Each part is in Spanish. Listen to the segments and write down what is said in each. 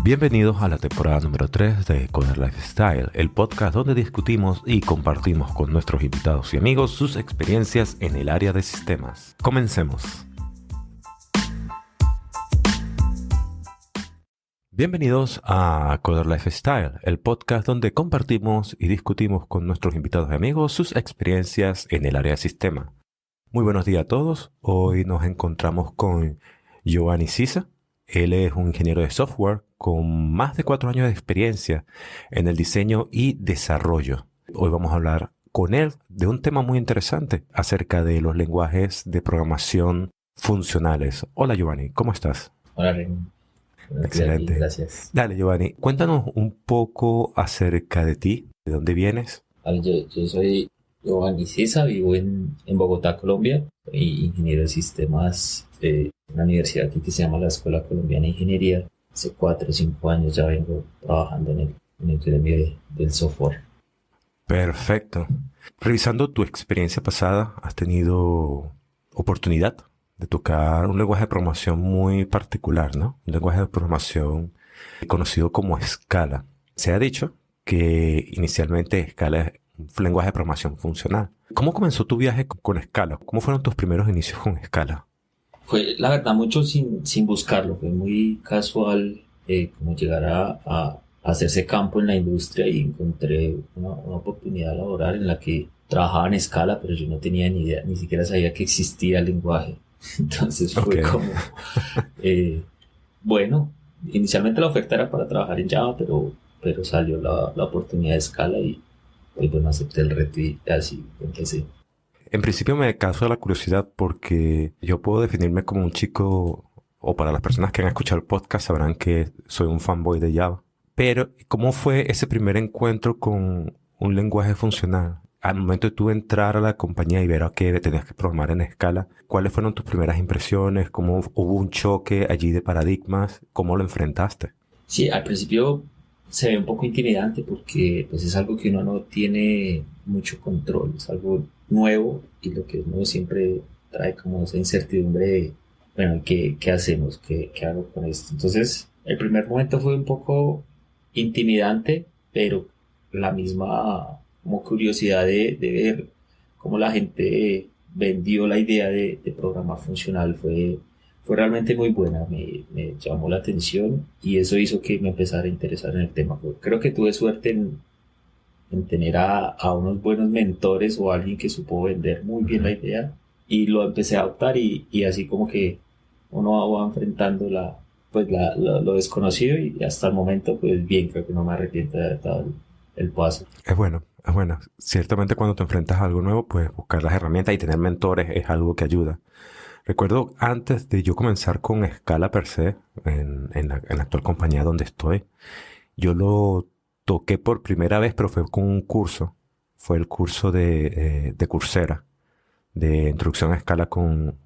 Bienvenidos a la temporada número 3 de Coder Lifestyle, el podcast donde discutimos y compartimos con nuestros invitados y amigos sus experiencias en el área de sistemas. Comencemos. Bienvenidos a Coder Lifestyle, el podcast donde compartimos y discutimos con nuestros invitados y amigos sus experiencias en el área de sistemas. Muy buenos días a todos. Hoy nos encontramos con Giovanni Sisa. Él es un ingeniero de software con más de 4 años de experiencia en el diseño y desarrollo. Hoy vamos a hablar con él de un tema muy interesante acerca de los lenguajes de programación funcionales. Hola Giovanni, ¿cómo estás? Hola Remy. Excelente. Gracias. Dale Giovanni, cuéntanos un poco acerca de ti, de dónde vienes. Yo soy Giovanni Cisa, vivo en Bogotá, Colombia. Soy ingeniero de sistemas de una universidad aquí que se llama la Escuela Colombiana de Ingeniería. Hace 4 o 5 años ya vengo trabajando en el gremio del software. Perfecto. Revisando tu experiencia pasada, has tenido oportunidad de tocar un lenguaje de programación muy particular, ¿no? Un lenguaje de programación conocido como Scala. Se ha dicho que inicialmente Scala es un lenguaje de programación funcional. ¿Cómo comenzó tu viaje con Scala? ¿Cómo fueron tus primeros inicios con Scala? Fue, la verdad, mucho sin buscarlo. Fue muy casual como llegar a hacerse campo en la industria y encontré una oportunidad laboral en la que trabajaba en Scala, pero yo no tenía ni idea, ni siquiera sabía que existía el lenguaje. Entonces fue como, bueno, inicialmente la oferta era para trabajar en Java, pero salió la oportunidad de Scala y bueno, acepté el reto y así empecé. En principio me causa la curiosidad porque yo puedo definirme como un chico, o para las personas que han escuchado el podcast sabrán que soy un fanboy de Java. Pero, ¿cómo fue ese primer encuentro con un lenguaje funcional? Al momento de tú entrar a la compañía y ver que tenías que programar en Scala, ¿cuáles fueron tus primeras impresiones? ¿Cómo hubo un choque allí de paradigmas? ¿Cómo lo enfrentaste? Sí, al principio se ve un poco intimidante porque pues es algo que uno no tiene mucho control, es algo nuevo y lo que es nuevo siempre trae como esa incertidumbre de, bueno, ¿qué hacemos? ¿Qué hago con esto? Entonces, el primer momento fue un poco intimidante, pero la misma como curiosidad de ver cómo la gente vendió la idea de programar funcional fue realmente muy buena, me llamó la atención y eso hizo que me empezara a interesar en el tema. Creo que tuve suerte en tener a unos buenos mentores o alguien que supo vender muy bien la idea y lo empecé a adoptar y así como que uno va enfrentando lo desconocido y hasta el momento pues bien, creo que no me arrepiento de haber dado el paso. Es bueno, es bueno. Ciertamente cuando te enfrentas a algo nuevo, pues buscar las herramientas y tener mentores es algo que ayuda. Recuerdo antes de yo comenzar con Scala per se, en la actual compañía donde estoy, yo lo toqué por primera vez, pero fue con un curso. Fue el curso de Coursera, de introducción a Scala con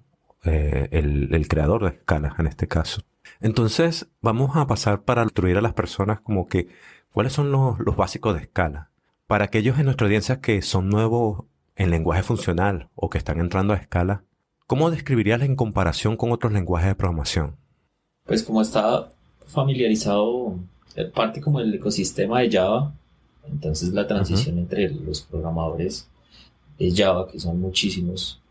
el creador de Scala, en este caso. Entonces, vamos a pasar para instruir a las personas como que, ¿cuáles son los básicos de Scala? Para aquellos en nuestra audiencia que son nuevos en lenguaje funcional o que están entrando a Scala, ¿cómo describirías en comparación con otros lenguajes de programación? Pues como está familiarizado parte como el ecosistema de Java, entonces la transición entre los programadores de Java, que son muchísimos,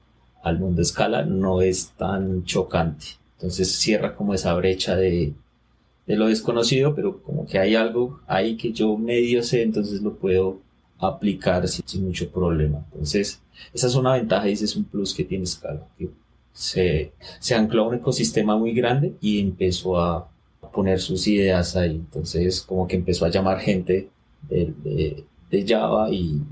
al mundo Scala no es tan chocante. Entonces cierra como esa brecha de lo desconocido, pero como que hay algo ahí que yo medio sé, entonces lo puedo aplicar sin mucho problema. Entonces esa es una ventaja y ese es un plus que tiene Scala, que se ancló a un ecosistema muy grande y empezó a poner sus ideas ahí. Entonces como que empezó a llamar gente de Java y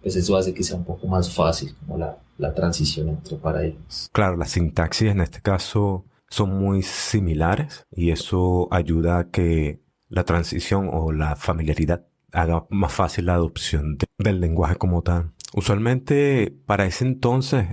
pues eso hace que sea un poco más fácil como la transición entre paradigmas. Claro, las sintaxis en este caso son muy similares y eso ayuda a que la transición o la familiaridad haga más fácil la adopción del lenguaje como tal. Usualmente para ese entonces,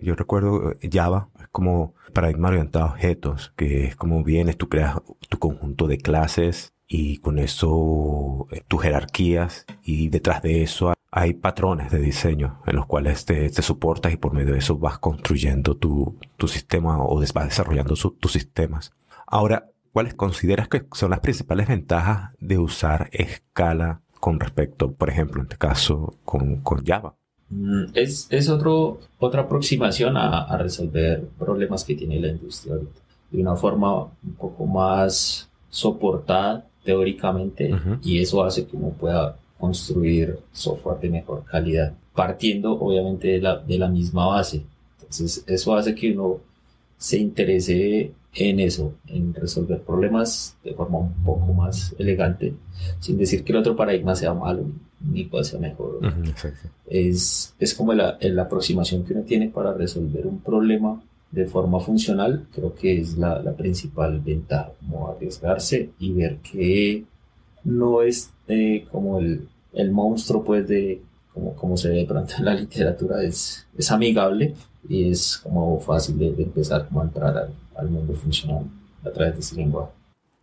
yo recuerdo Java es como paradigma orientado a objetos, que es como vienes, tú creas tu conjunto de clases y con eso tus jerarquías y detrás de eso hay patrones de diseño en los cuales te soportas y por medio de eso vas construyendo tu sistema o vas desarrollando tus sistemas. Ahora, ¿cuáles consideras que son las principales ventajas de usar Scala con respecto, por ejemplo, en este caso, con Java? Es otra aproximación a resolver problemas que tiene la industria ahorita, de una forma un poco más soportada teóricamente, Ujú. y eso hace que uno pueda construir software de mejor calidad, partiendo obviamente de la misma base. Entonces eso hace que uno se interese en eso, en resolver problemas de forma un poco más elegante, sin decir que el otro paradigma sea malo ni cuál sea mejor. Ujú, exacto. Es como la aproximación que uno tiene para resolver un problema de forma funcional. Creo que es la principal ventaja, como arriesgarse y ver que no es como el monstruo, pues, de como se ve de pronto en la literatura. Es amigable y es como fácil de empezar como a entrar al mundo funcional a través de ese lenguaje.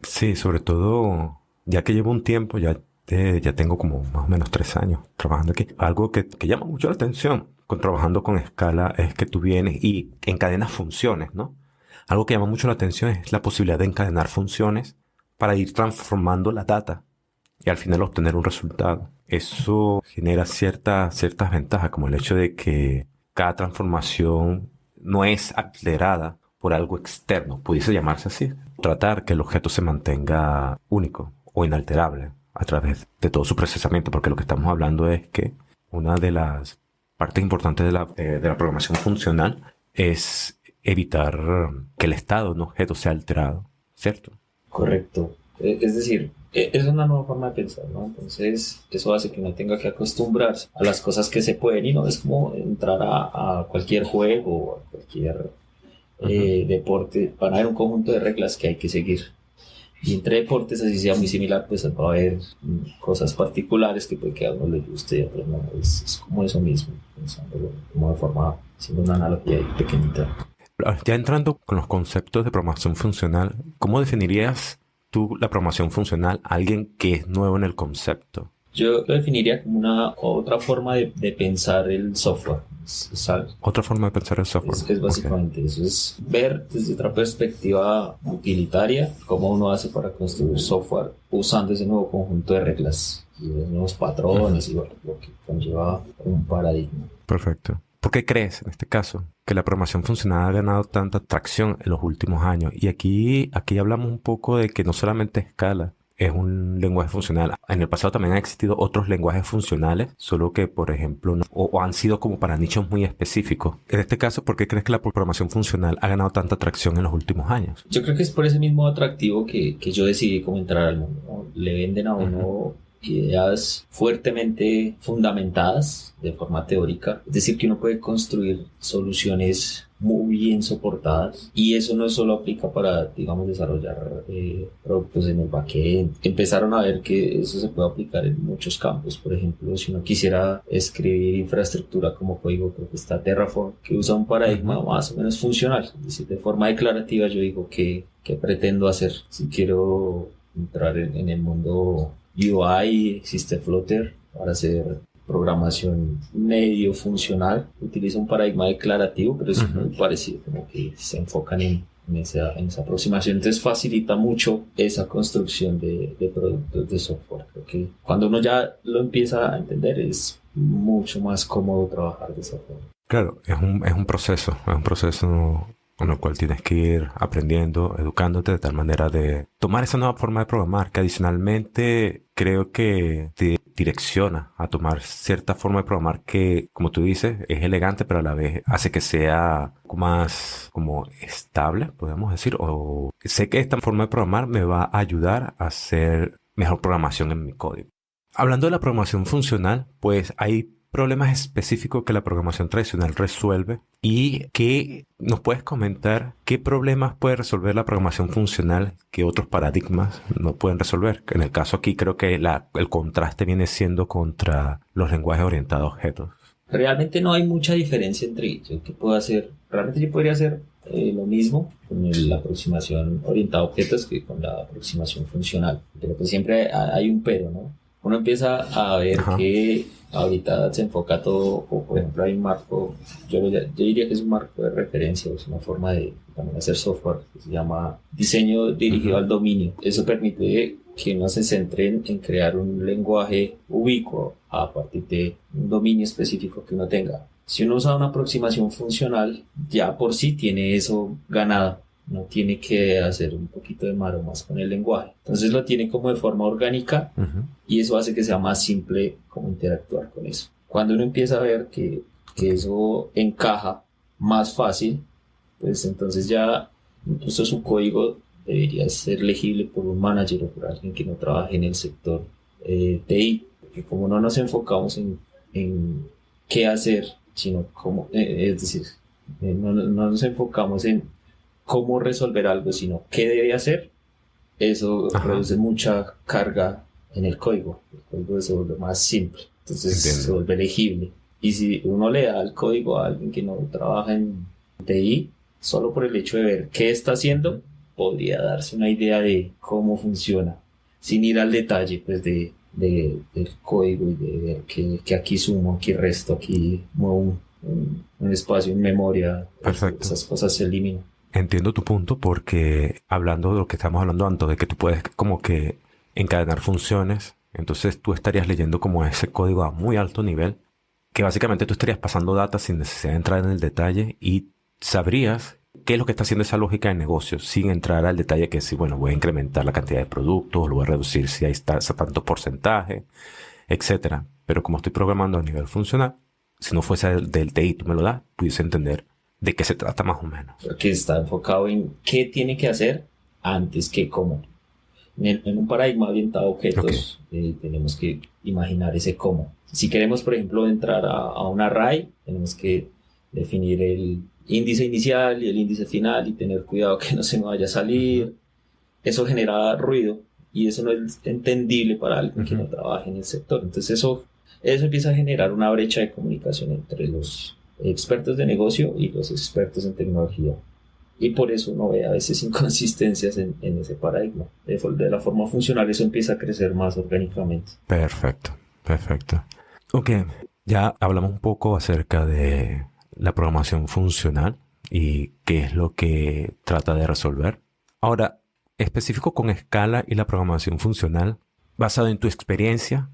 Sí, sobre todo, ya que llevo un tiempo, ya tengo como más o menos 3 años trabajando aquí. Algo que llama mucho la atención con trabajando con Scala es que tú vienes y encadenas funciones, ¿no? Algo que llama mucho la atención es la posibilidad de encadenar funciones para ir transformando la data y al final obtener un resultado. Eso genera ciertas ventajas, como el hecho de que cada transformación no es acelerada por algo externo, pudiese llamarse así. Tratar que el objeto se mantenga único o inalterable a través de todo su procesamiento, porque lo que estamos hablando es que una de las partes importantes de la programación funcional es evitar que el estado de un objeto sea alterado, ¿cierto? Correcto. Es decir, es una nueva forma de pensar, ¿no? Entonces, eso hace que uno tenga que acostumbrarse a las cosas que se pueden, y no es como entrar a cualquier juego o a cualquier Ujú. deporte. Van a haber un conjunto de reglas que hay que seguir. Y entre deportes, así sea muy similar, pues va a haber cosas particulares que puede que a uno le guste y a otro no. Es como eso mismo, pensándolo como de forma, haciendo una analogía ahí pequeñita. Ya entrando con los conceptos de programación funcional, ¿cómo definirías tú la programación funcional a alguien que es nuevo en el concepto? Yo lo definiría como una otra forma de pensar el software. ¿Sabes? Otra forma de pensar el software. Es Ok. básicamente eso, es ver desde otra perspectiva utilitaria cómo uno hace para construir software usando ese nuevo conjunto de reglas y los nuevos patrones, y bueno, lo que conlleva un paradigma. Perfecto. ¿Por qué crees, en este caso, que la programación funcional ha ganado tanta atracción en los últimos años? Y aquí hablamos un poco de que no solamente Scala es un lenguaje funcional. En el pasado también han existido otros lenguajes funcionales, solo que, por ejemplo, o han sido como para nichos muy específicos. En este caso, ¿por qué crees que la programación funcional ha ganado tanta atracción en los últimos años? Yo creo que es por ese mismo atractivo que yo decidí como entrar al mundo, ¿no? Le venden a Ujú. uno ideas fuertemente fundamentadas de forma teórica, es decir, que uno puede construir soluciones muy bien soportadas, y eso no solo aplica para, digamos, desarrollar productos en el backend. Empezaron a ver que eso se puede aplicar en muchos campos. Por ejemplo, si uno quisiera escribir infraestructura como código, creo que está Terraform, que usa un paradigma Ujú. más o menos funcional. Es decir, de forma declarativa yo digo que pretendo hacer. Si quiero entrar en el mundo UI, existe Flutter para hacer programación medio funcional. Utiliza un paradigma declarativo, pero es muy Ujú. parecido, como que se enfocan en esa aproximación. Entonces facilita mucho esa construcción de productos de software. Creo que cuando uno ya lo empieza a entender, es mucho más cómodo trabajar de esa forma. Claro, es un proceso con el cual tienes que ir aprendiendo, educándote de tal manera de tomar esa nueva forma de programar, que adicionalmente creo que te direcciona a tomar cierta forma de programar que, como tú dices, es elegante, pero a la vez hace que sea un poco más como estable, podemos decir, o sé que esta forma de programar me va a ayudar a hacer mejor programación en mi código. Hablando de la programación funcional, pues hay problemas específicos que la programación tradicional resuelve y que nos puedes comentar qué problemas puede resolver la programación funcional que otros paradigmas no pueden resolver. En el caso aquí creo que el contraste viene siendo contra los lenguajes orientados a objetos. Realmente no hay mucha diferencia entre ellos. ¿Qué puedo hacer? Realmente yo podría hacer lo mismo con la aproximación orientada a objetos que con la aproximación funcional. Pero pues siempre hay un pero, ¿no? uno empieza a ver Ajá. que ahorita se enfoca todo, o por ejemplo hay un marco, yo diría que es un marco de referencia, es una forma de también hacer software que se llama diseño dirigido al dominio. Eso permite que uno se centre en crear un lenguaje ubicuo a partir de un dominio específico que uno tenga. Si uno usa una aproximación funcional, ya por sí tiene eso ganado. No tiene que hacer un poquito de maromas con el lenguaje. Entonces lo tiene como de forma orgánica y eso hace que sea más simple como interactuar con eso. Cuando uno empieza a ver que eso encaja más fácil, pues entonces ya incluso su código debería ser legible por un manager o por alguien que no trabaje en el sector TI. Porque como no nos enfocamos en qué hacer, sino cómo, es decir, no nos enfocamos en cómo resolver algo, sino qué debe hacer, eso reduce mucha carga en el código. El código se vuelve más simple, entonces se vuelve legible. Y si uno le da el código a alguien que no trabaja en TI, solo por el hecho de ver qué está haciendo, podría darse una idea de cómo funciona, sin ir al detalle pues del código y de ver que aquí sumo, aquí resto, aquí muevo un espacio en memoria. Perfecto. Esas cosas se eliminan. Entiendo tu punto porque hablando de lo que estamos hablando antes, de que tú puedes como que encadenar funciones, entonces tú estarías leyendo como ese código a muy alto nivel, que básicamente tú estarías pasando data sin necesidad de entrar en el detalle y sabrías qué es lo que está haciendo esa lógica de negocio sin entrar al detalle que si, bueno, voy a incrementar la cantidad de productos, lo voy a reducir si hay tanto porcentaje, etcétera. Pero como estoy programando a nivel funcional, si no fuese del TI, tú me lo das, pudiese entender de qué se trata más o menos. Porque está enfocado en qué tiene que hacer antes que cómo. En un paradigma orientado a objetos, tenemos que imaginar ese cómo. Si queremos, por ejemplo, entrar a un array, tenemos que definir el índice inicial y el índice final y tener cuidado que no se me vaya a salir. Eso genera ruido y eso no es entendible para alguien que no trabaje en el sector. Entonces eso empieza a generar una brecha de comunicación entre los expertos de negocio y los expertos en tecnología. Y por eso uno ve a veces inconsistencias en ese paradigma. De la forma funcional eso empieza a crecer más orgánicamente. Perfecto. Ok, ya hablamos un poco acerca de la programación funcional y qué es lo que trata de resolver. Ahora, específico con Scala y la programación funcional, basado en tu experiencia,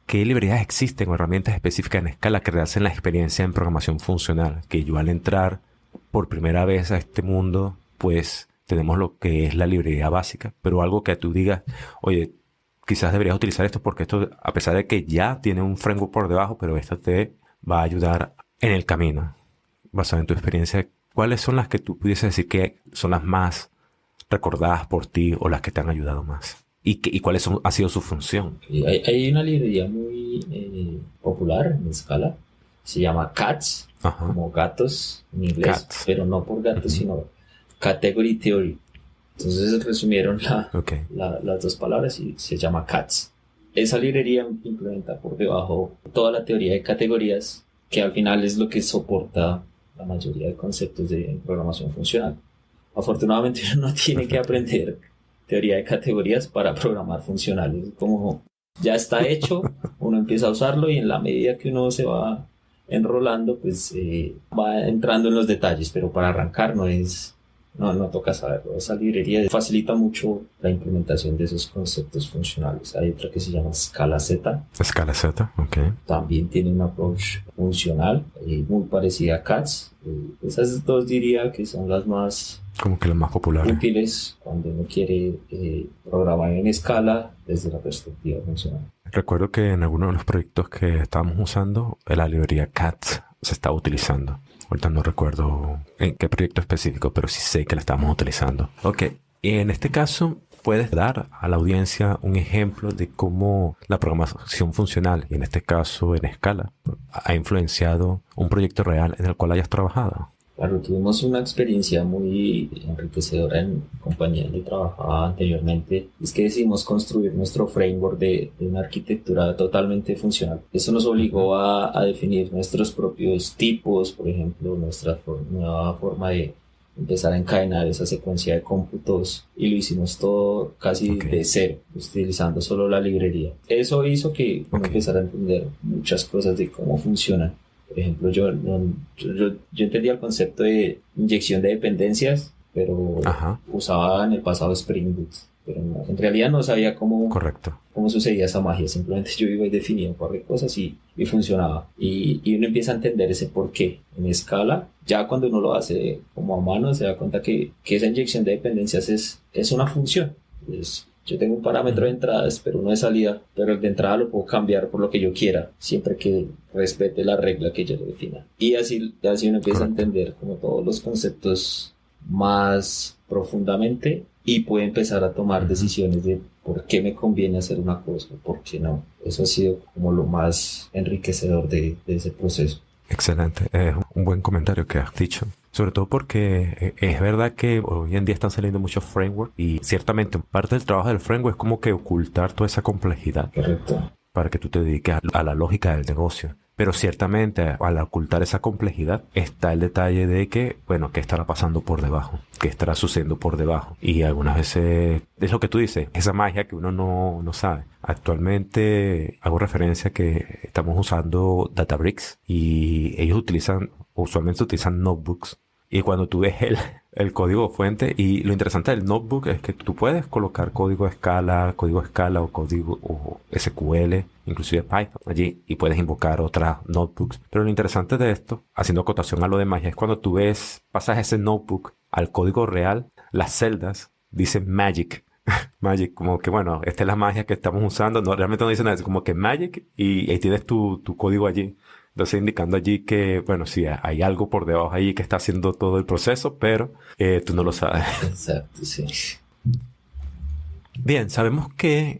¿qué librerías existen o herramientas específicas en Scala que realicen la experiencia en programación funcional? Que yo al entrar por primera vez a este mundo, pues tenemos lo que es la librería básica, pero algo que tú digas, oye, quizás deberías utilizar esto porque esto, a pesar de que ya tiene un framework por debajo, pero esto te va a ayudar en el camino. Basado en tu experiencia, ¿cuáles son las que tú pudieses decir que son las más recordadas por ti o las que te han ayudado más? ¿Y cuáles ha sido su función? Hay una librería muy popular en Scala, se llama CATS, como gatos en inglés, CATS. Pero no por gatos, sino Category Theory. Entonces resumieron las dos palabras y se llama CATS. Esa librería implementa por debajo toda la teoría de categorías, que al final es lo que soporta la mayoría de conceptos de programación funcional. Afortunadamente uno no tiene que aprender teoría de categorías para programar funcionales. Como ya está hecho, uno empieza a usarlo y en la medida que uno se va enrolando, pues va entrando en los detalles, pero para arrancar no toca saberlo. Esa librería facilita mucho la implementación de esos conceptos funcionales. Hay otra que se llama Scala Z. Scala Z, ok. También tiene un approach funcional muy parecida a CATS. Esas dos diría que son las más como que las más populares, útiles cuando uno quiere programar en Scala desde la perspectiva funcional. Recuerdo que en algunos de los proyectos que estábamos usando, la librería CATS se estaba utilizando. Ahorita no recuerdo en qué proyecto específico, pero sí sé que la estamos utilizando. Ok, y en este caso, ¿puedes dar a la audiencia un ejemplo de cómo la programación funcional, y en este caso en Scala, ha influenciado un proyecto real en el cual hayas trabajado? Claro, tuvimos una experiencia muy enriquecedora en compañía donde trabajaba anteriormente. Es que decidimos construir nuestro framework de una arquitectura totalmente funcional. Eso nos obligó a definir nuestros propios tipos, por ejemplo, nuestra nueva forma de empezar a encadenar esa secuencia de cómputos y lo hicimos todo casi de cero, utilizando solo la librería. Eso hizo que uno empezara a entender muchas cosas de cómo funcionan. Por ejemplo, yo entendía el concepto de inyección de dependencias, pero usaba en el pasado Spring Boot. Pero no, en realidad no sabía cómo sucedía esa magia. Simplemente yo iba y definía un par de cosas y funcionaba. Y uno empieza a entender ese porqué en Scala. Ya cuando uno lo hace como a mano se da cuenta que esa inyección de dependencias es una función. Yo tengo un parámetro de entrada, pero uno de salida, pero el de entrada lo puedo cambiar por lo que yo quiera, siempre que respete la regla que yo le defina. Y así uno empieza a entender como todos los conceptos más profundamente y puede empezar a tomar decisiones de por qué me conviene hacer una cosa, por qué no. Eso ha sido como lo más enriquecedor de ese proceso. Excelente, es un buen comentario que has dicho. Sobre todo porque es verdad que hoy en día están saliendo muchos frameworks y ciertamente parte del trabajo del framework es como que ocultar toda esa complejidad. Correcto. Para que tú te dediques a la lógica del negocio. Pero ciertamente al ocultar esa complejidad está el detalle de que, bueno, ¿qué estará pasando por debajo? ¿Qué estará sucediendo por debajo? Y algunas veces es lo que tú dices, esa magia que uno no sabe. Actualmente hago referencia a que estamos usando Databricks y ellos usualmente utilizan notebooks. Y cuando tú ves el código fuente, y lo interesante del notebook es que tú puedes colocar código Scala o código o SQL, inclusive Python allí, y puedes invocar otras notebooks. Pero lo interesante de esto, haciendo acotación a lo de magia, es cuando tú pasas ese notebook al código real, las celdas dicen Magic. Magic, como que bueno, esta es la magia que estamos usando. No, realmente no dice nada, es como que Magic y ahí tienes tu código allí. Entonces indicando allí que, bueno, sí, hay algo por debajo ahí que está haciendo todo el proceso, pero tú no lo sabes. Exacto, sí. Bien, sabemos que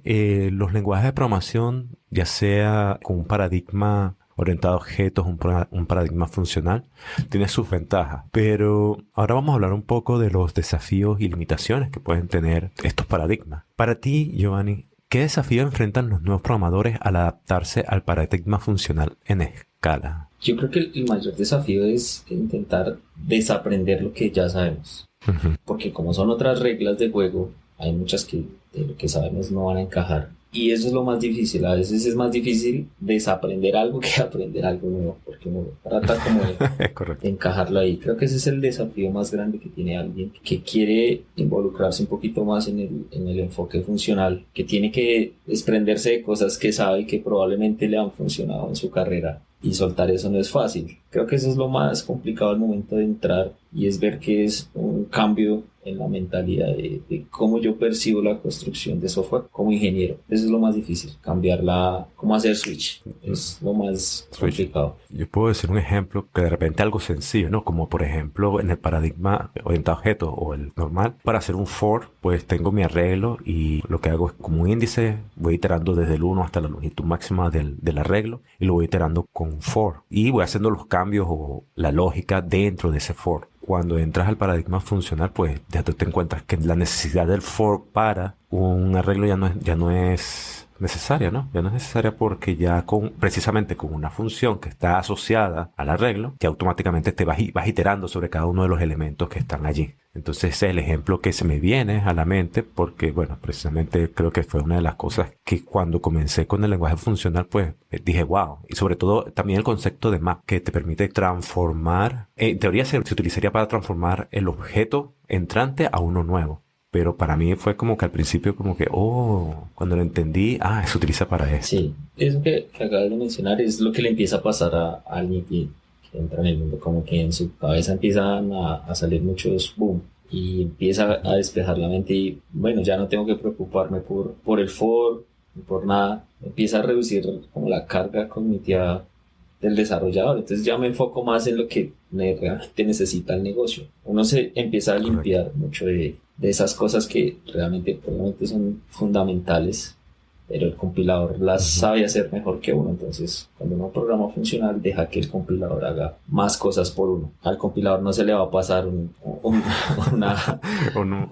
los lenguajes de programación, ya sea con un paradigma orientado a objetos, un paradigma funcional, tiene sus ventajas. Pero ahora vamos a hablar un poco de los desafíos y limitaciones que pueden tener estos paradigmas. Para ti, Giovanni, ¿qué desafío enfrentan los nuevos programadores al adaptarse al paradigma funcional en Scala? Yo creo que el mayor desafío es intentar desaprender lo que ya sabemos. Porque como son otras reglas de juego, hay muchas que de lo que sabemos no van a encajar. Y eso es lo más difícil. A veces es más difícil desaprender algo que aprender algo nuevo, porque uno trata como de encajarlo ahí. Creo que ese es el desafío más grande que tiene alguien que quiere involucrarse un poquito más en el enfoque funcional, que tiene que desprenderse de cosas que sabe y que probablemente le han funcionado en su carrera. Y soltar eso no es fácil. Creo que eso es lo más complicado al momento de entrar, y es ver que es un cambio en la mentalidad de cómo yo percibo la construcción de software como ingeniero. Eso es lo más difícil, cómo hacer switch. Es lo más complicado. Yo puedo decir un ejemplo que de repente algo sencillo, ¿no? Como por ejemplo en el paradigma orientado a objetos o el normal, para hacer un for, pues tengo mi arreglo y lo que hago es como un índice, voy iterando desde el 1 hasta la longitud máxima del arreglo y lo voy iterando con un for. Y voy haciendo los cambios o la lógica dentro de ese for. Cuando entras al paradigma funcional, pues ya te encuentras que la necesidad del for para un arreglo ya no es necesaria, ¿no? Ya no es necesaria porque ya precisamente con una función que está asociada al arreglo, ya automáticamente te vas iterando sobre cada uno de los elementos que están allí. Entonces ese es el ejemplo que se me viene a la mente porque, bueno, precisamente creo que fue una de las cosas que cuando comencé con el lenguaje funcional, pues dije, wow. Y sobre todo también el concepto de map que te permite transformar, en teoría se utilizaría para transformar el objeto entrante a uno nuevo. Pero para mí fue como que al principio como que, cuando lo entendí, se utiliza para eso. Sí, eso que acabas de mencionar es lo que le empieza a pasar a alguien que entra en el mundo, como que en su cabeza empiezan a salir muchos boom y empieza a despejar la mente y bueno, ya no tengo que preocuparme por el for, por nada. Empieza a reducir como la carga cognitiva del desarrollador, entonces ya me enfoco más en lo que realmente necesita el negocio. Uno se empieza a limpiar mucho de esas cosas que realmente probablemente son fundamentales pero el compilador las sabe hacer mejor que uno. Entonces, cuando uno programa funcional, deja que el compilador haga más cosas por uno. Al compilador no se le va a pasar una...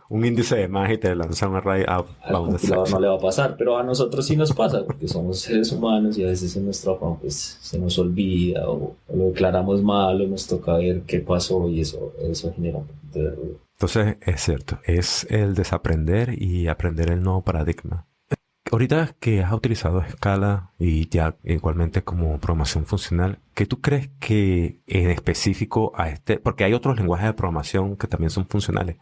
un índice de más y te lanza un array a Al compilador no le va a pasar, pero a nosotros sí nos pasa, porque somos seres humanos y a veces en nuestro afán pues se nos olvida o lo declaramos mal o nos toca ver qué pasó y eso genera un poquito de ruido. Entonces, es cierto, es el desaprender y aprender el nuevo paradigma. Ahorita que has utilizado Scala y ya igualmente como programación funcional, ¿qué tú crees que en específico a porque hay otros lenguajes de programación que también son funcionales,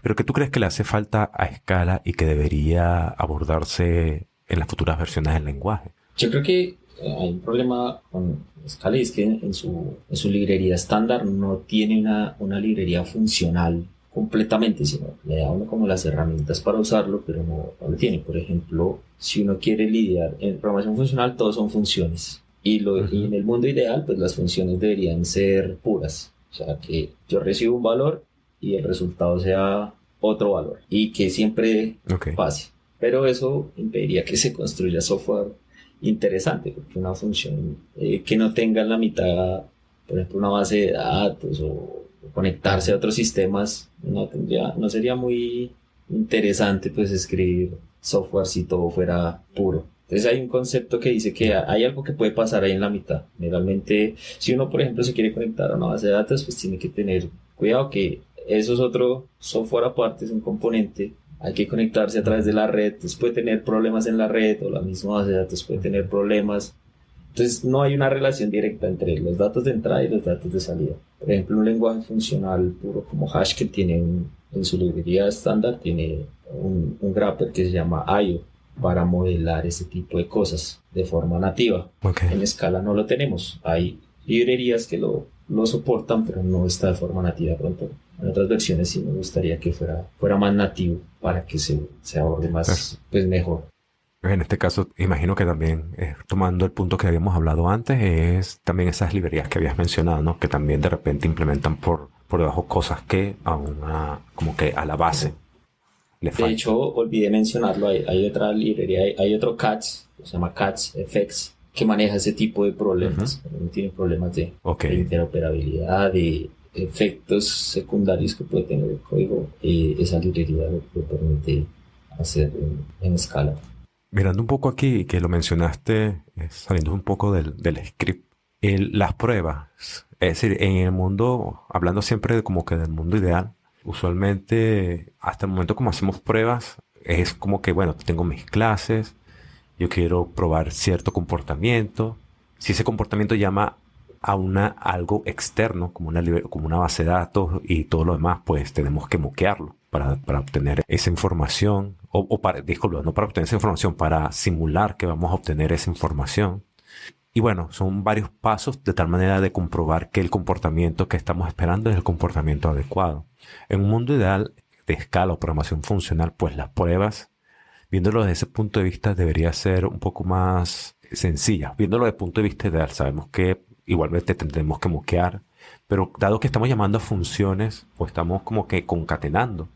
pero qué tú crees que le hace falta a Scala y que debería abordarse en las futuras versiones del lenguaje? Yo creo que hay un problema con Scala y es que en su librería estándar no tiene una librería funcional completamente, sino le da a uno como las herramientas para usarlo, pero no lo tiene. Por ejemplo, si uno quiere lidiar en programación funcional, todos son funciones. Y en el mundo ideal, pues las funciones deberían ser puras. O sea, que yo recibo un valor y el resultado sea otro valor. Y que siempre pase. Pero eso impediría que se construya software interesante, porque una función que no tenga en la mitad, por ejemplo, una base de datos o conectarse a otros sistemas, no sería muy interesante pues escribir software si todo fuera puro. Entonces hay un concepto que dice que hay algo que puede pasar ahí en la mitad. Generalmente, si uno por ejemplo se quiere conectar a una base de datos, pues tiene que tener cuidado que eso es otro software aparte, es un componente. Hay que conectarse a través de la red, entonces puede tener problemas en la red o la misma base de datos puede tener problemas. Entonces no hay una relación directa entre los datos de entrada y los datos de salida. Por ejemplo, un lenguaje funcional puro como Hash que tiene en su librería estándar tiene un wrapper que se llama IO para modelar ese tipo de cosas de forma nativa. En Scala no lo tenemos. Hay librerías que lo soportan, pero no está de forma nativa pronto. En otras versiones sí me gustaría que fuera más nativo para que se aborde más pues mejor. En este caso, imagino que también, tomando el punto que habíamos hablado antes, es también esas librerías que habías mencionado, ¿no? Que también de repente implementan por debajo cosas que como que a la base le falta. De hecho, olvidé mencionarlo, hay otra librería, hay otro CATS, se llama CATS FX, que maneja ese tipo de problemas. No tiene problemas de interoperabilidad, de efectos secundarios que puede tener el código. Esa librería lo permite hacer en Scala. Mirando un poco aquí, que lo mencionaste, saliendo un poco del script, las pruebas, es decir, en el mundo, hablando siempre como que del mundo ideal, usualmente hasta el momento como hacemos pruebas, es como que, bueno, tengo mis clases, yo quiero probar cierto comportamiento, si ese comportamiento llama a algo externo, como una base de datos y todo lo demás, pues tenemos que moquearlo para obtener esa información, no para obtener esa información, para simular que vamos a obtener esa información. Y bueno, son varios pasos de tal manera de comprobar que el comportamiento que estamos esperando es el comportamiento adecuado. En un mundo ideal de Scala o programación funcional, pues las pruebas, viéndolo desde ese punto de vista, debería ser un poco más sencilla. Viéndolo desde el punto de vista ideal, sabemos que igualmente tendremos que moquear, pero dado que estamos llamando a funciones, pues estamos como que concatenando.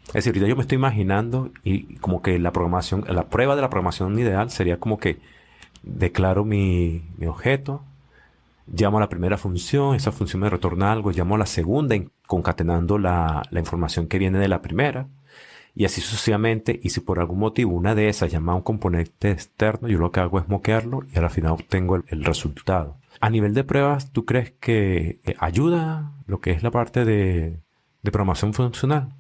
Es decir, ahorita yo me estoy imaginando y como que la prueba de la programación ideal sería como que declaro mi objeto, llamo a la primera función, esa función me retorna algo, llamo a la segunda concatenando la información que viene de la primera y así sucesivamente. Y si por algún motivo una de esas llama a un componente externo, yo lo que hago es moquearlo y al final obtengo el resultado. A nivel de pruebas, ¿tú crees que ayuda lo que es la parte de programación funcional?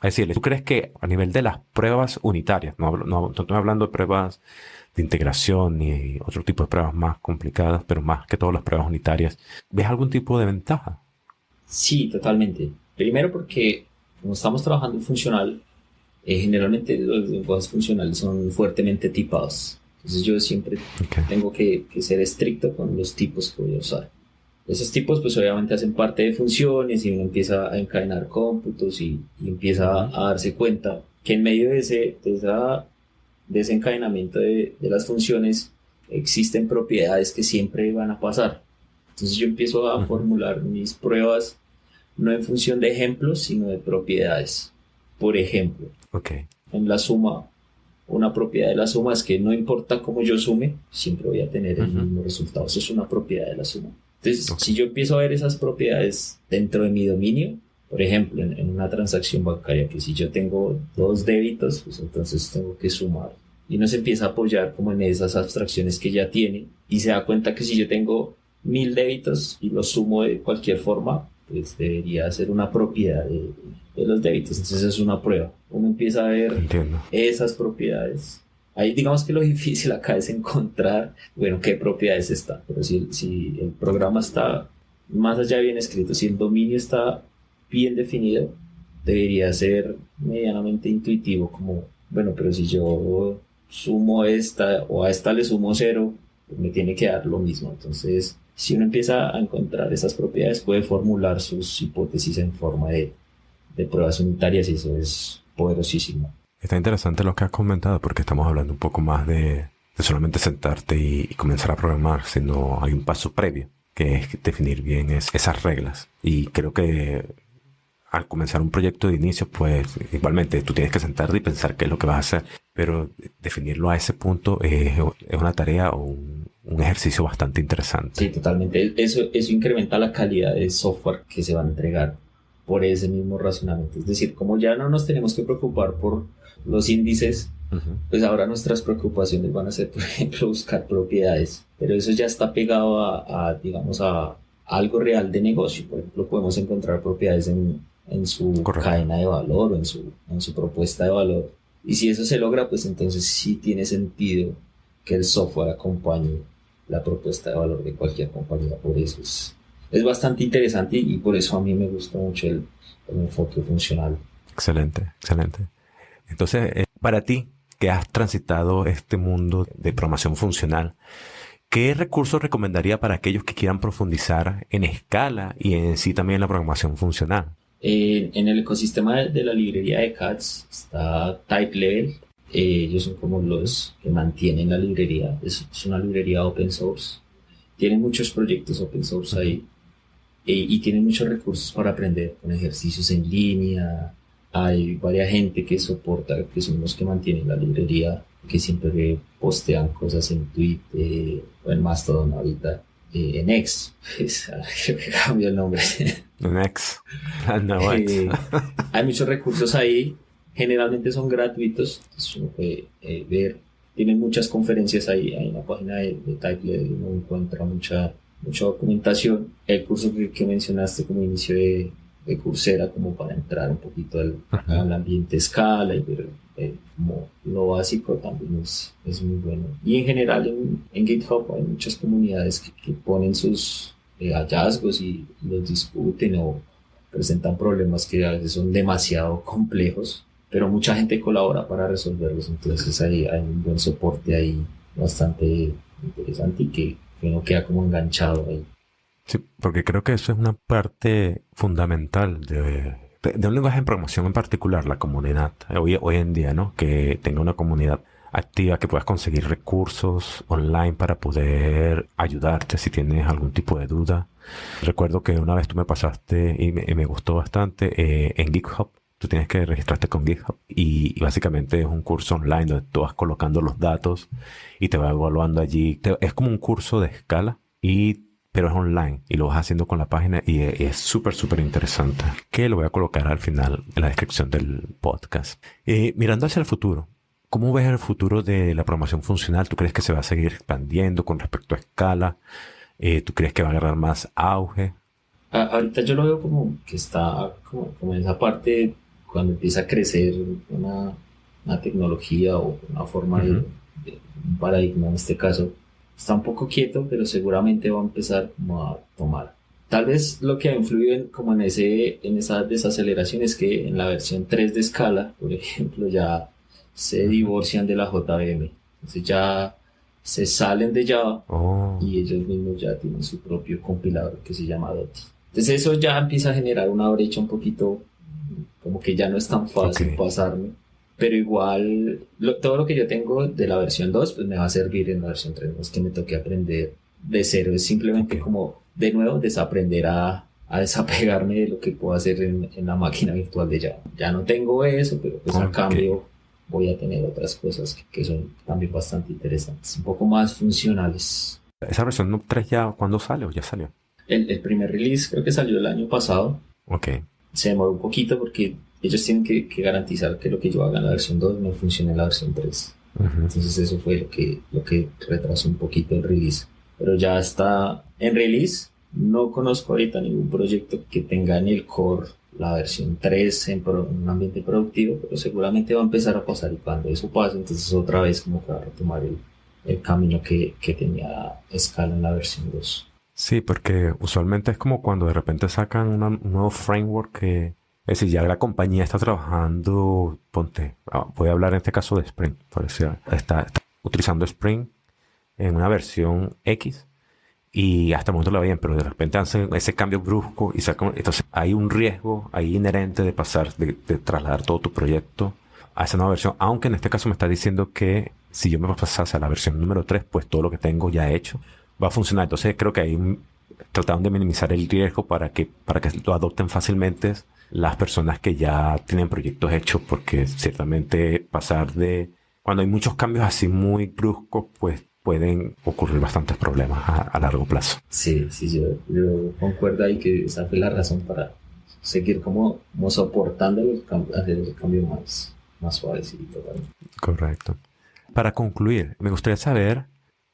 Es decir, ¿tú crees que a nivel de las pruebas unitarias, no estoy hablando de pruebas de integración ni otro tipo de pruebas más complicadas, pero más que todas las pruebas unitarias, ¿ves algún tipo de ventaja? Sí, totalmente. Primero porque como estamos trabajando en funcional, generalmente los lenguajes funcionales son fuertemente tipados. Entonces yo siempre tengo que ser estricto con los tipos que voy a usar. Esos tipos pues obviamente hacen parte de funciones y uno empieza a encadenar cómputos y empieza a darse cuenta que en medio de ese encadenamiento de las funciones existen propiedades que siempre van a pasar. Entonces yo empiezo a formular mis pruebas no en función de ejemplos, sino de propiedades. Por ejemplo, en la suma una propiedad de la suma es que no importa cómo yo sume, siempre voy a tener el Ujú. mismo resultado. Eso es una propiedad de la suma. Entonces, Ok. si yo empiezo a ver esas propiedades dentro de mi dominio, por ejemplo, en una transacción bancaria, que si yo tengo dos débitos, pues entonces tengo que sumar. Y uno se empieza a apoyar como en esas abstracciones que ya tiene y se da cuenta que si yo tengo 1000 débitos y los sumo de cualquier forma, pues debería ser una propiedad de los débitos. Entonces es una prueba. Uno empieza a ver Entiendo. esas propiedades. Ahí digamos que lo difícil acá es encontrar, bueno, qué propiedades están. Pero si el programa está más allá de bien escrito, si el dominio está bien definido, debería ser medianamente intuitivo, como, bueno, pero si yo sumo esta o a esta le sumo cero, pues me tiene que dar lo mismo. Entonces, si uno empieza a encontrar esas propiedades, puede formular sus hipótesis en forma de pruebas unitarias y eso es poderosísimo. Está interesante lo que has comentado porque estamos hablando un poco más de solamente sentarte y comenzar a programar, sino hay un paso previo, que es definir bien esas reglas. Y creo que al comenzar un proyecto de inicio, pues igualmente tú tienes que sentarte y pensar qué es lo que vas a hacer, pero definirlo a ese punto es una tarea o un ejercicio bastante interesante. Sí, totalmente. Eso incrementa la calidad del software que se va a entregar por ese mismo razonamiento. Es decir, como ya no nos tenemos que preocupar por los índices, Ujú. pues ahora nuestras preocupaciones van a ser, por ejemplo, buscar propiedades. Pero eso ya está pegado digamos, a algo real de negocio. Por ejemplo, podemos encontrar propiedades en su Correcto. cadena de valor o en su propuesta de valor. Y si eso se logra, pues entonces sí tiene sentido que el software acompañe la propuesta de valor de cualquier compañía. Por eso es bastante interesante y por eso a mí me gusta mucho el enfoque funcional. Excelente, excelente. Entonces, para ti, que has transitado este mundo de programación funcional, ¿qué recursos recomendaría para aquellos que quieran profundizar en Scala y en sí también la programación funcional? En el ecosistema de la librería de CATS está TypeLevel. Ellos son como los que mantienen la librería. Es una librería open source. Tienen muchos proyectos open source ahí y tienen muchos recursos para aprender con ejercicios en línea. Hay varias gente que soporta, que son los que mantienen la librería, que siempre postean cosas en Twitter o en Mastodon ahorita. En X, pues, creo que cambió el nombre. Next. No, Hay muchos recursos ahí, generalmente son gratuitos, entonces uno puede ver, tienen muchas conferencias ahí en la página de TypeLevel, uno encuentra mucha documentación. El curso que mencionaste como inicio de Coursera, como para entrar un poquito al ambiente Scala y ver como lo básico también es muy bueno. Y en general en GitHub hay muchas comunidades que ponen sus hallazgos y los discuten o presentan problemas que a veces son demasiado complejos, pero mucha gente colabora para resolverlos, entonces hay un buen soporte ahí bastante interesante y que uno queda como enganchado ahí. Sí, porque creo que eso es una parte fundamental de un lenguaje de programación en particular, la comunidad. Hoy en día, ¿no? Que tenga una comunidad activa, que puedas conseguir recursos online para poder ayudarte si tienes algún tipo de duda. Recuerdo que una vez tú me pasaste y me gustó bastante en GitHub. Tú tienes que registrarte con GitHub y básicamente es un curso online donde tú vas colocando los datos y te va evaluando allí. Es como un curso de escala pero es online y lo vas haciendo con la página y es súper, súper interesante. Que lo voy a colocar al final en la descripción del podcast. Mirando hacia el futuro, ¿cómo ves el futuro de la programación funcional? ¿Tú crees que se va a seguir expandiendo con respecto a escala? ¿Tú crees que va a agarrar más auge? Ahorita yo lo veo como que está como en esa parte cuando empieza a crecer una tecnología o una forma de un paradigma en este caso. Está un poco quieto, pero seguramente va a empezar como a tomar. Tal vez lo que ha influido como en esa desaceleración es que en la versión 3 de Scala, por ejemplo, ya se divorcian de la JVM. Entonces ya se salen de Java y ellos mismos ya tienen su propio compilador que se llama Dotty. Entonces eso ya empieza a generar una brecha un poquito, como que ya no es tan fácil pasarme. Pero igual, todo lo que yo tengo de la versión 2, pues me va a servir en la versión 3. No es que me toque aprender de cero, es simplemente como, de nuevo, desaprender a desapegarme de lo que puedo hacer en la máquina virtual de Java. Ya no tengo eso, pero pues a cambio voy a tener otras cosas que son también bastante interesantes, un poco más funcionales. ¿Esa versión 3 ya cuándo sale o ya salió? El primer release creo que salió el año pasado. Ok. Se demoró un poquito porque ellos tienen que garantizar que lo que yo haga en la versión 2 no funcione en la versión 3. Entonces eso fue lo que retrasó un poquito el release. Pero ya está en release. No conozco ahorita ningún proyecto que tenga en el core la versión 3 en un ambiente productivo, pero seguramente va a empezar a pasar, y cuando eso pase, entonces otra vez como que va a retomar el camino que tenía Scala en la versión 2. Sí, porque usualmente es como cuando de repente sacan un nuevo framework que... Es decir, ya la compañía está trabajando, voy a hablar en este caso de Spring, por decir, está utilizando Spring en una versión X y hasta el momento lo va bien, pero de repente hacen ese cambio brusco y sacan, entonces hay un riesgo ahí inherente de pasar, de trasladar todo tu proyecto a esa nueva versión, aunque en este caso me está diciendo que si yo me pasase a la versión número 3, pues todo lo que tengo ya hecho va a funcionar. Entonces creo que ahí trataron de minimizar el riesgo para que lo adopten fácilmente las personas que ya tienen proyectos hechos, porque ciertamente cuando hay muchos cambios así muy bruscos, pues pueden ocurrir bastantes problemas a largo plazo. Sí, yo concuerdo ahí que esa fue la razón para seguir como soportando hacer el cambio más suavecito. Correcto. Para concluir, me gustaría saber,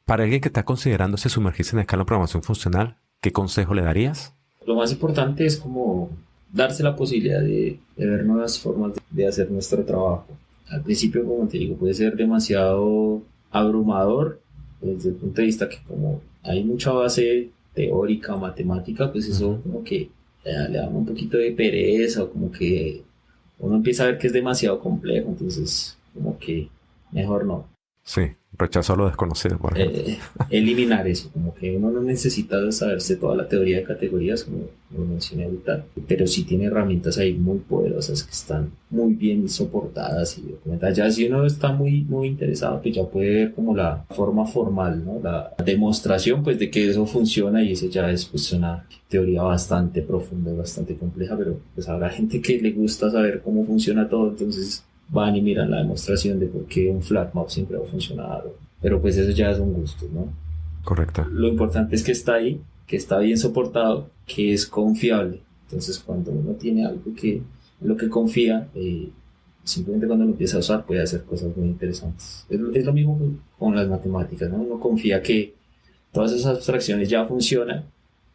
para alguien que está considerándose sumergirse en Scala en programación funcional, ¿qué consejo le darías? Lo más importante es como darse la posibilidad de ver nuevas formas de hacer nuestro trabajo. Al principio, como te digo, puede ser demasiado abrumador desde el punto de vista que como hay mucha base teórica, matemática, pues eso como que le da un poquito de pereza, o como que uno empieza a ver que es demasiado complejo, entonces como que mejor no. Sí, rechazo a lo desconocido, por ejemplo. Eliminar eso, como que uno no necesita saberse toda la teoría de categorías, como lo mencioné ahorita, pero sí tiene herramientas ahí muy poderosas que están muy bien soportadas y documentadas. Ya si uno está muy interesado, pues ya puede ver como la forma formal, ¿no? La demostración, pues, de que eso funciona, y eso ya es pues una teoría bastante profunda y bastante compleja, pero pues habrá gente que le gusta saber cómo funciona todo, entonces van y miran la demostración de por qué un flat map siempre va a funcionar, pero pues eso ya es un gusto, ¿no? Correcto. Lo importante es que está ahí, que está bien soportado, que es confiable. Entonces cuando uno tiene algo en lo que confía, simplemente cuando lo empieza a usar puede hacer cosas muy interesantes. Es lo mismo con las matemáticas, ¿no? Uno confía que todas esas abstracciones ya funcionan,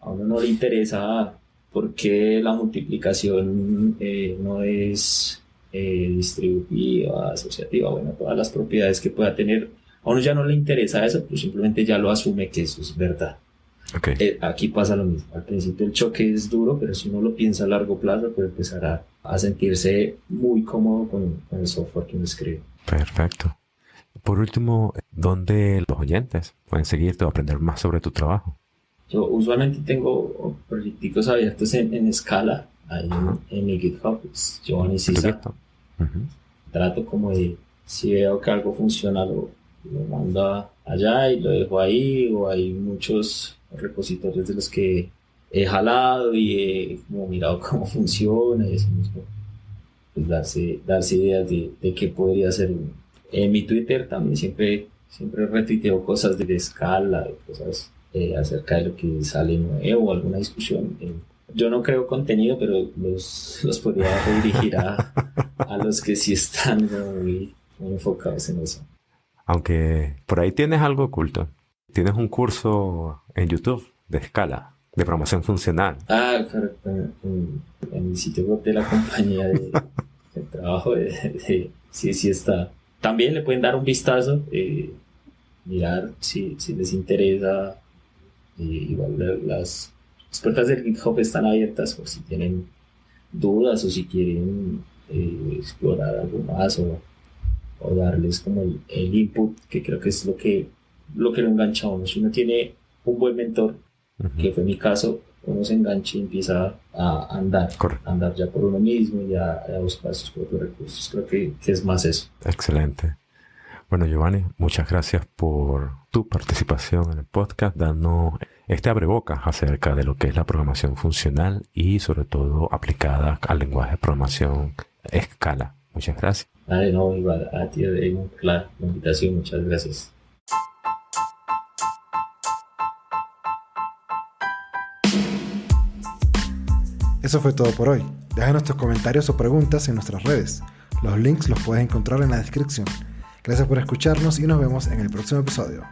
a uno no le interesa por qué la multiplicación no es distributiva, asociativa, bueno, todas las propiedades que pueda tener. A uno ya no le interesa eso, pero simplemente ya lo asume que eso es verdad. Okay. Aquí pasa lo mismo. Al principio el choque es duro, pero si uno lo piensa a largo plazo, puede empezar a sentirse muy cómodo con el software que uno escribe. Perfecto. Por último, ¿dónde los oyentes pueden seguirte o aprender más sobre tu trabajo? Yo usualmente tengo proyectos abiertos en Scala, ahí en mi GitHub, pues, Giovanni Sisa. Trato como de, si veo que algo funciona, lo mando allá y lo dejo ahí, o hay muchos repositorios de los que he jalado y he como mirado cómo funciona, y así mismo pues darse ideas de qué podría ser. En mi Twitter también siempre retuiteo cosas de Scala, de cosas acerca de lo que sale nuevo, alguna discusión. Yo no creo contenido, pero los podría redirigir a los que sí están muy enfocados en eso. Aunque por ahí tienes algo oculto. Tienes un curso en YouTube de Scala, de programación funcional. Correcto. En el sitio web de la compañía de trabajo, sí está. También le pueden dar un vistazo, mirar si les interesa. Igual las puertas del GitHub están abiertas por si tienen dudas o si quieren explorar algo más, o darles como el input, que creo que es lo que lo engancha a uno. Si uno tiene un buen mentor, que fue mi caso, uno se engancha y empieza a andar. Correcto. A andar ya por uno mismo y a buscar sus propios recursos. Creo que es más eso. Excelente. Bueno, Giovanni, muchas gracias por tu participación en el podcast, dando este abrebocas acerca de lo que es la programación funcional y sobre todo aplicada al lenguaje de programación Scala. Muchas gracias. Dale, no, igual a ti, Edwin, claro, la invitación, muchas gracias. Eso fue todo por hoy. Déjanos tus comentarios o preguntas en nuestras redes. Los links los puedes encontrar en la descripción. Gracias por escucharnos y nos vemos en el próximo episodio.